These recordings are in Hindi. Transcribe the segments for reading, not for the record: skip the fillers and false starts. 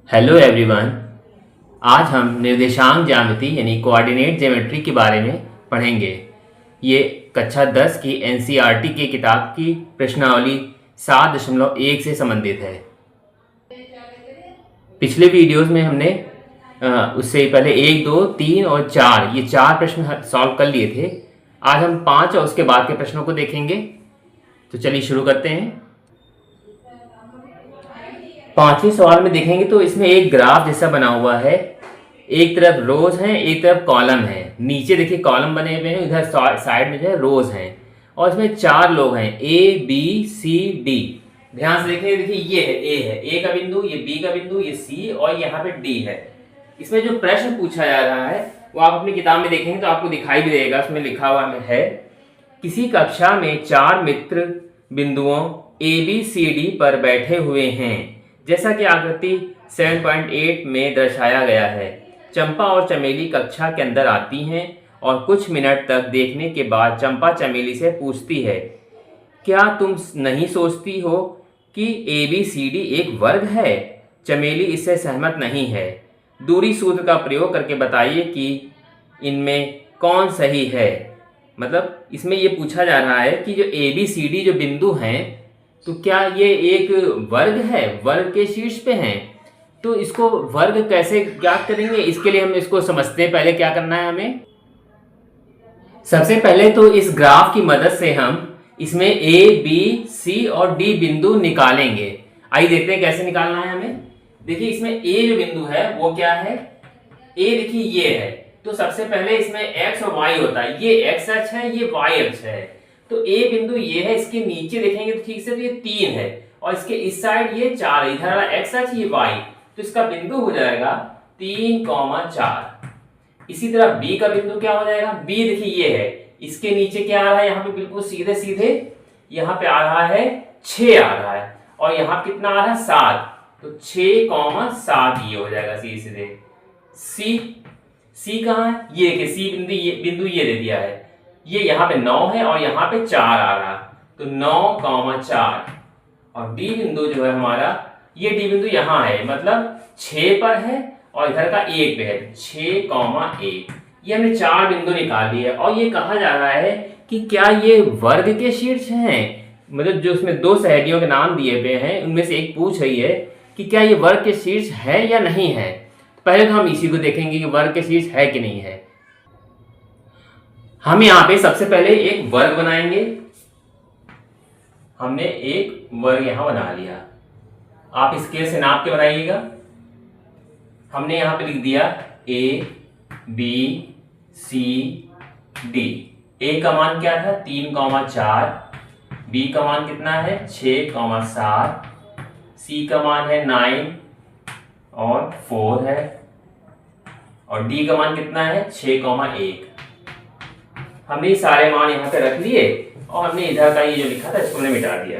Hello everyone. आज हम निर्देशांक ज्यामिति यानी कोऑर्डिनेट ज्योमेट्री के बारे में पढ़ेंगे। ये कक्षा 10 की एनसीईआरटी की किताब की प्रश्नावली 7.1 से संबंधित है। पिछले वीडियोस में हमने उससे पहले 1, 2, 3 और 4 ये 4 प्रश्न सॉल्व कर लिए थे। आज हम 5 और उसके बाद के प्रश्नों को देखेंगे। तो चलिए शुरू करते हैं। 5वें सवाल में देखेंगे तो इसमें एक ग्राफ जैसा बना हुआ है। एक तरफ रोज हैं, एक तरफ कॉलम है। नीचे देखिए कॉलम बने हुए हैं, इधर साइड में जो है रोज हैं और इसमें 4 लोग हैं A, B, C, D। ध्यान से देखिए, ये है A है, A का बिंदु, ये B का बिंदु, ये C और यहाँ पे D है। इसमें जो प्रश्न पूछा जा रहा है वो आप अपनी किताब में देखेंगे तो आपको दिखाई भी देगा। उसमें लिखा हुआ है किसी कक्षा में 4 मित्र बिंदुओं A, B, C, D पर बैठे हुए हैं जैसा कि आकृति 7.8 में दर्शाया गया है। चंपा और चमेली कक्षा के अंदर आती हैं और कुछ मिनट तक देखने के बाद चंपा चमेली से पूछती है, क्या तुम नहीं सोचती हो कि ABCD एक वर्ग है? चमेली इससे सहमत नहीं है। दूरी सूत्र का प्रयोग करके बताइए कि इनमें कौन सही है। मतलब इसमें ये पूछा जा रहा है कि जो ABCD जो बिंदु हैं तो क्या ये एक वर्ग है, वर्ग के शीर्ष पे हैं। तो इसको वर्ग कैसे ज्ञात करेंगे, इसके लिए हम इसको समझते हैं। पहले क्या करना है हमें, सबसे पहले तो इस ग्राफ की मदद से हम इसमें A, B, C और D बिंदु निकालेंगे। आइए देखते हैं कैसे निकालना है हमें। देखिए इसमें A जो बिंदु है वो क्या है, A देखिए ये है। तो सबसे पहले इसमें x और y होता है, ये x अक्ष है, ये y अक्ष है। तो A बिंदु ये है, इसके नीचे देखेंगे तो ठीक से तो ये 3 है और इसके इस साइड ये 4 है। इधर वाला x अक्ष, ये y, तो इसका बिंदु हो जाएगा 3,4। इसी तरह B का बिंदु क्या हो जाएगा, B देखिए ये है, इसके नीचे क्या आ रहा है, यहाँ पे बिल्कुल सीधे सीधे यहाँ पे आ रहा है 6 आ रहा है और यहाँ कितना आ रहा है 7, तो 6,7 ये हो जाएगा सीधे सीधे। C कहाँ है, ये देखिए C बिंदु ये दे दिया है, ये यहाँ पे 9 है और यहाँ पे 4 आ रहा, तो 9,4। और D बिंदु जो है हमारा, ये D बिंदु यहाँ है, मतलब 6 पर है और इधर का 1 पे है, 6,1। ये हमने 4 बिंदु निकाल लिए और ये कहा जा रहा है कि क्या ये वर्ग के शीर्ष हैं। मतलब जो उसमें 2 सहेलियों के नाम दिए हुए हैं उनमें से एक पूछ रही है कि क्या ये वर्ग के शीर्ष है या नहीं है। पहले तो हम इसी को देखेंगे कि वर्ग के शीर्ष है कि नहीं है। हम यहाँ पे सबसे पहले एक वर्ग बनाएंगे। हमने एक वर्ग यहां बना लिया, आप स्केल से नाप के बनाइएगा। हमने यहां पे लिख दिया A, B, C, D। A का मान क्या था 3,4, B का मान कितना है 6,7, C का मान है 9 और 4 है और D का मान कितना है 6,1। हमने सारे मान यहाँ पे रख लिए और हमने इधर का ये जो लिखा था इसको हमने मिटा दिया।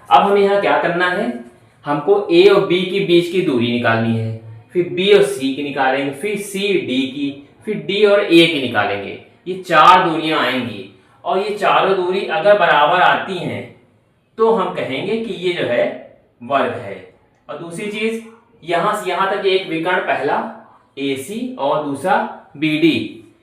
अब हमें यहाँ क्या करना है, हमको A और B के बीच की दूरी निकालनी है, फिर B और C की निकालेंगे, फिर C D की, फिर D और A की निकालेंगे। ये 4 दूरियां आएंगी और ये चारों दूरी अगर बराबर आती हैं तो हम कहेंगे कि ये जो है वर्ग है। और दूसरी चीज, यहां से यहां तक एक विकर्ण पहला AC और दूसरा BD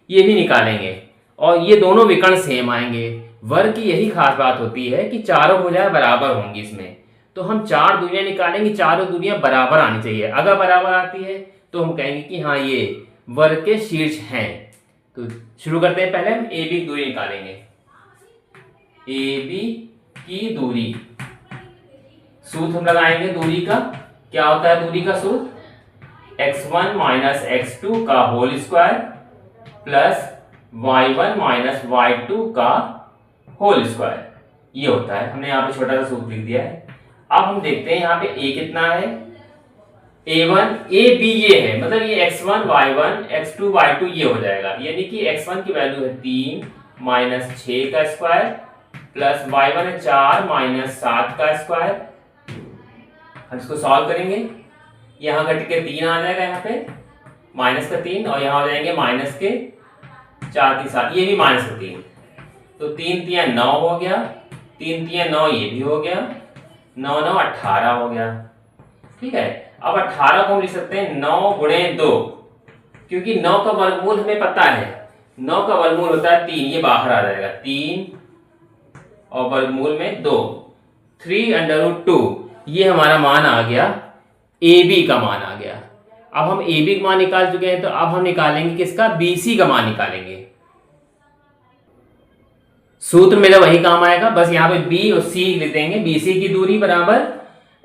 ये भी निकालेंगे और ये दोनों विकर्ण सेम आएंगे। वर्ग की यही खास बात होती है कि चारों भुजाएं बराबर होंगी इसमें। तो हम 4 दूरियां निकालेंगे, चारों दूरियां बराबर आनी चाहिए। अगर बराबर आती है तो हम कहेंगे कि हाँ ये वर्ग के शीर्ष हैं। तो शुरू करते हैं, पहले हम AB की दूरी निकालेंगे। AB की दूरी, सूत्र हम लगाएंगे दूरी का। क्या होता है दूरी का सूत्र, x1 माइनस x2 का whole square plus y1 minus y2 का होल स्क्वायर, ये होता है। हमने यहाँ पे छोटा सा सूत्र लिख दिया है। अब हम देखते हैं यहाँ पे A कितना है, A1 A B ये है, मतलब ये x1 y1 x2 y2 ये हो जाएगा। यानी कि x1 की वैल्यू है 3 माइनस 6 का स्क्वायर प्लस y1 है 4 माइनस 7 का स्क्वायर। हम इसको सॉल्व करेंगे, यहाँ घट के 3 आ जाएगा, यहाँ पे माइनस का 3 और यहाँ हो जाएंगे माइनस के 4 3 7, ये भी माइनस का 3, तो 3 3 9 हो गया, 3 3 9 ये भी हो गया, 9 9 18 हो गया। ठीक है। अब 18 को हम लिख सकते हैं 9 गुणे 2, क्योंकि 9 का वर्गमूल हमें पता है, 9 का वर्गमूल होता है 3, ये बाहर आ जाएगा 3 और वर्गमूल में 2, 3√2। ये हमारा मान आ गया, ए बी का मान आ गया। अब हम ए बी का मान निकाल चुके हैं, तो अब हम निकालेंगे किसका, बी सी का मान निकालेंगे। सूत्र मेरा वही काम आएगा, बस यहाँ पे बी और सी लिख देंगे। बी सी की दूरी बराबर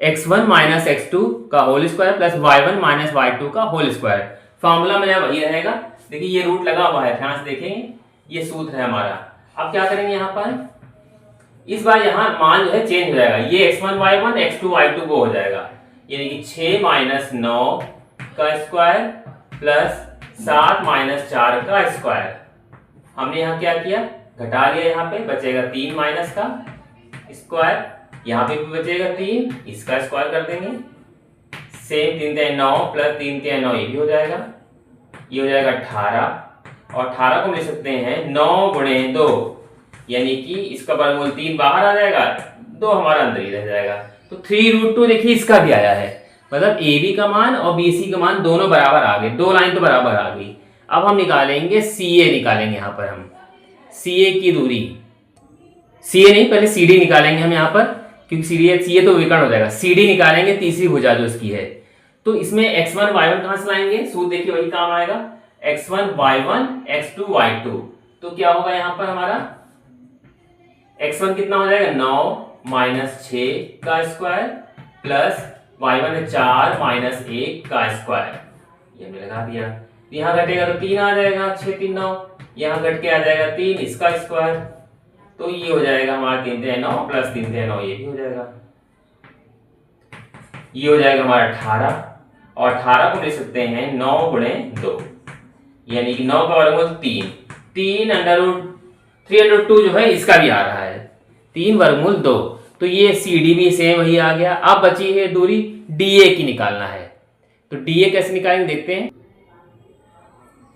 x1 माइनस x2 का whole square plus y1 minus y2 का होल स्क्वायर। फॉर्मूला मेरा वही रहेगा। देखिए ये रूट लगा हुआ है, ध्यान से देखेंगे, ये सूत्र है हमारा। अब क्या करेंगे यहाँ पर, इस बार यहाँ मान जो है चेंज हो जाएगा, ये x1 y1 x2 y2 वो हो जाएगा, यानी कि 6 माइनस 9 का स्क्वायर प्लस 7 माइनस 4 का स्क्वायर। हमने यहाँ क्या किया, घटा लिया, यहाँ पे बचेगा 3 माइनस का स्क्वायर, यहाँ पे भी बचेगा 3, इसका स्क्वायर कर देंगे। सेम 3 3 9 प्लस 3 3 9, ये भी हो जाएगा, ये हो जाएगा 18। और 18 को लिख सकते हैं 9 गुणे 2, यानी कि इसका वर्गमूल 3 बाहर आ जाएगा, 2 हमारा अंदर ही रह जाएगा। तो 3√2 देखिए इसका भी आया है, मतलब ए बी का मान और बी सी का मान दोनों बराबर आ गए, 2 लाइन तो बराबर आ गई। अब हम निकालेंगे सी ए, निकालेंगे यहाँ पर हम सी ए की दूरी, सी ए नहीं पहले सी डी निकालेंगे हम यहाँ पर, क्योंकि सी ए तो विकर्ण हो जाएगा। सी डी निकालेंगे तीसरी भुजा जो इसकी है, तो इसमें x1 y1 कहां से लाएंगे, सूत्र देखिए वही काम आएगा, x1 y1 x2 y2। तो क्या होगा यहाँ पर हमारा x1 कितना हो जाएगा, 9 माइनस 6 का स्क्वायर प्लस y1 4 माइनस 1 का स्क्वायर, ये हमने लगा दिया। यहाँ घटेगा तो 3 आ जाएगा, 6 3 9, यहाँ घट के आ जाएगा 3, इसका स्क्वायर, तो ये हो जाएगा हमारा 3 3 9 प्लस 3 3 9, ये भी हो जाएगा, ये हो जाएगा हमारा 18। और 18 को लिख सकते हैं 9 गुणे 2, यानी कि 9 का वर्गमूल 3, 3√2 जो है इसका भी आ रहा है 3 वर्गमूल 2। तो ये सी डी भी सेम वही आ गया। अब बची है दूरी डी ए की निकालना है, तो डी ए कैसे निकालेंगे देखते हैं।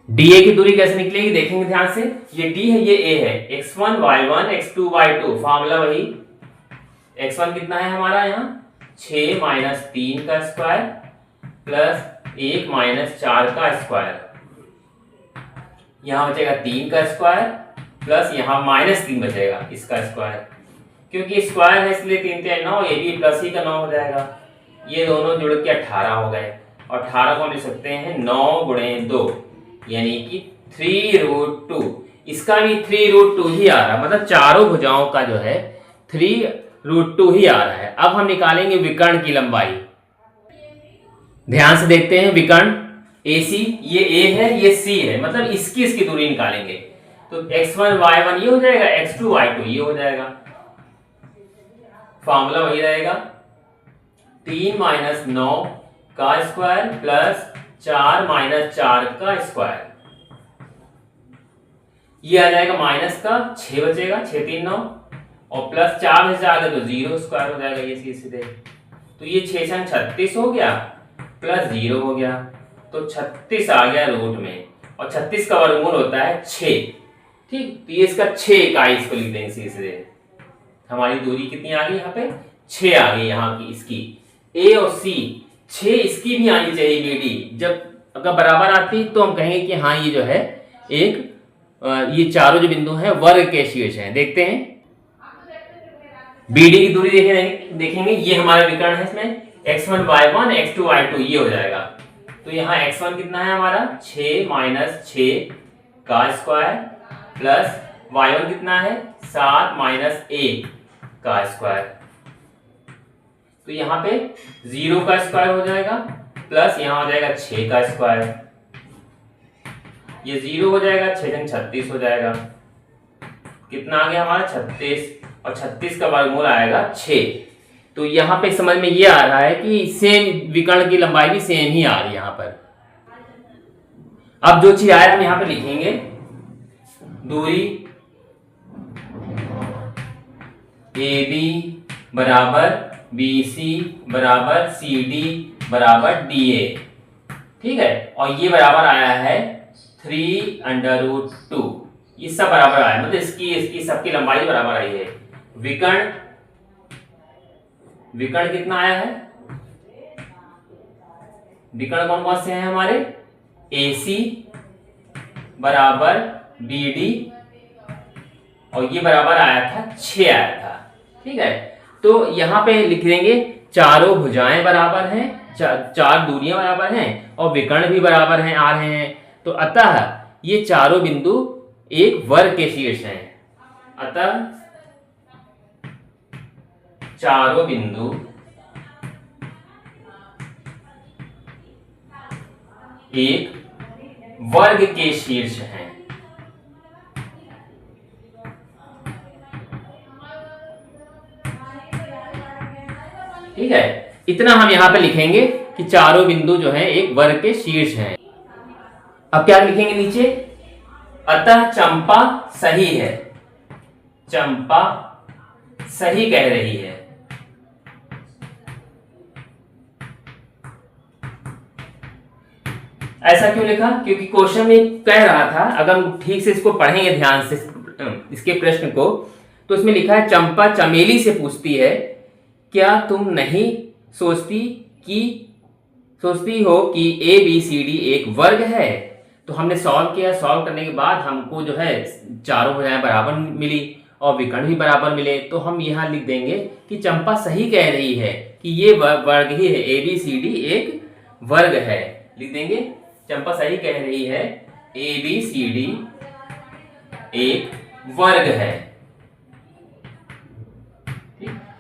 डीए की दूरी कैसे निकलेगी देखेंगे ध्यान से, ये डी है ये ए है, x1 y1 x2 y2, formula वही। x1 कितना है हमारा यहाँ 6 माइनस 3 का स्क्वायर प्लस 1 माइनस 4 का स्क्वायर, यहाँ बचेगा 3 का स्क्वायर प्लस यहाँ माइनस 3 बचेगा इसका स्क्वायर, क्योंकि स्क्वायर है इसलिए 3 3 9, ये भी प्लस ही का 9 हो जाएगा, ये दोनों जुड़ के 18 हो गए। और 18 को हम लिख सकते हैं 9 गुणे 2, यानी कि 3√2, इसका भी 3√2 ही आ रहा है, मतलब चारों भुजाओं का जो है 3√2 ही आ रहा है। अब हम निकालेंगे विकर्ण की लंबाई, ध्यान से देखते हैं विकर्ण AC, ये A है ये C है, मतलब इसकी दूरी निकालेंगे। तो x1 y1 ये हो जाएगा, x2 y2 ये हो जाएगा, फॉर्मूला वही रहेगा, 3 माइनस 9 का स्क्वायर प्लस 4 माइनस 4 का स्क्वायर, ये आ जाएगा माइनस का 6 बचेगा, 6 3 9 और प्लस 4 में से आ गया तो 0 स्क्वायर हो जाएगा, ये सीधे। तो ये 6 6 36 हो गया प्लस 0 हो गया, तो 36 आ गया रूट में, और 36 का वर्गमूल होता है 6, ठीक। तो ये इसका 6 इकाई इसको लिख देंगे सीधे। हमारी दूरी कितनी आ गई यहाँ पे 6 आ गई, यहाँ की इसकी A और C 6, इसकी भी आनी चाहिए BD। जब अगर बराबर आती तो हम कहेंगे कि हाँ ये जो है एक ये चारों जो बिंदु हैं वर्ग के शीर्ष हैं। देखते हैं BD की दूरी देखेंगे, ये हमारा विकर्ण है, इसमें x1 y1 x2 y2 ये हो जाएगा। तो यहाँ x1 कितना है हमारा 6 माइनस 6 का स्क्वायर प्लस y1 कितना है 7 माइनस 1 का स्क्वायर, तो यहाँ पे 0 का स्क्वायर हो जाएगा प्लस यहाँ हो जाएगा 6 का स्क्वायर, ये 0 हो जाएगा, 6 36 हो जाएगा, कितना आ गया हमारा 36, और 36 का वर्गमूल आएगा 6। तो यहाँ पे समझ में ये आ रहा है कि सेम विकर्ण की लंबाई भी सेम ही आ रही है यहाँ पर। अब जो चीज आया हम यहाँ पे लिखेंगे, दूरी AB बराबर BC बराबर CD बराबर DA, ठीक है। और ये बराबर आया है 3√2, ये सब बराबर आया, मतलब इसकी सबकी लंबाई बराबर आई है। विकर्ण कितना आया है विकर्ण कौन कौन से हैं हमारे, AC बराबर BD और ये बराबर आया था 6 आया था। ठीक है, तो यहाँ पे लिख देंगे चारों भुजाएं बराबर हैं, चार दूरियां बराबर हैं और विकर्ण भी बराबर हैं आ रहे हैं। तो अतः ये चारों बिंदु एक वर्ग के शीर्ष हैं। अतः चारों बिंदु एक वर्ग के शीर्ष हैं। ठीक है, इतना हम यहां पे लिखेंगे कि चारों बिंदु जो है एक वर्ग के शीर्ष हैं। अब क्या लिखेंगे नीचे, अतः चंपा सही है, चंपा सही कह रही है। ऐसा क्यों लिखा, क्योंकि क्वेश्चन में कह रहा था, अगर हम ठीक से इसको पढ़ेंगे ध्यान से इसके प्रश्न को, तो इसमें लिखा है चंपा चमेली से पूछती है, क्या तुम नहीं सोचती हो कि ABCD एक वर्ग है। तो हमने सॉल्व किया, सॉल्व करने के बाद हमको जो है चारों भुजाएं बराबर मिली और विकर्ण भी बराबर मिले। तो हम यहाँ लिख देंगे कि चंपा सही कह रही है कि ये वर्ग ही है, ABCD एक वर्ग है। लिख देंगे चंपा सही कह रही है ABCD एक वर्ग है।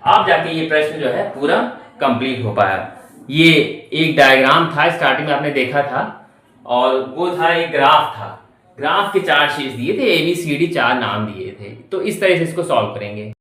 अब जाके ये प्रश्न जो है पूरा कंप्लीट हो पाया। ये एक डायग्राम था, स्टार्टिंग में आपने देखा था, और वो था एक ग्राफ था, ग्राफ के 4 शीर्ष दिए थे, ABCD 4 नाम दिए थे। तो इस तरह से इसको सॉल्व करेंगे।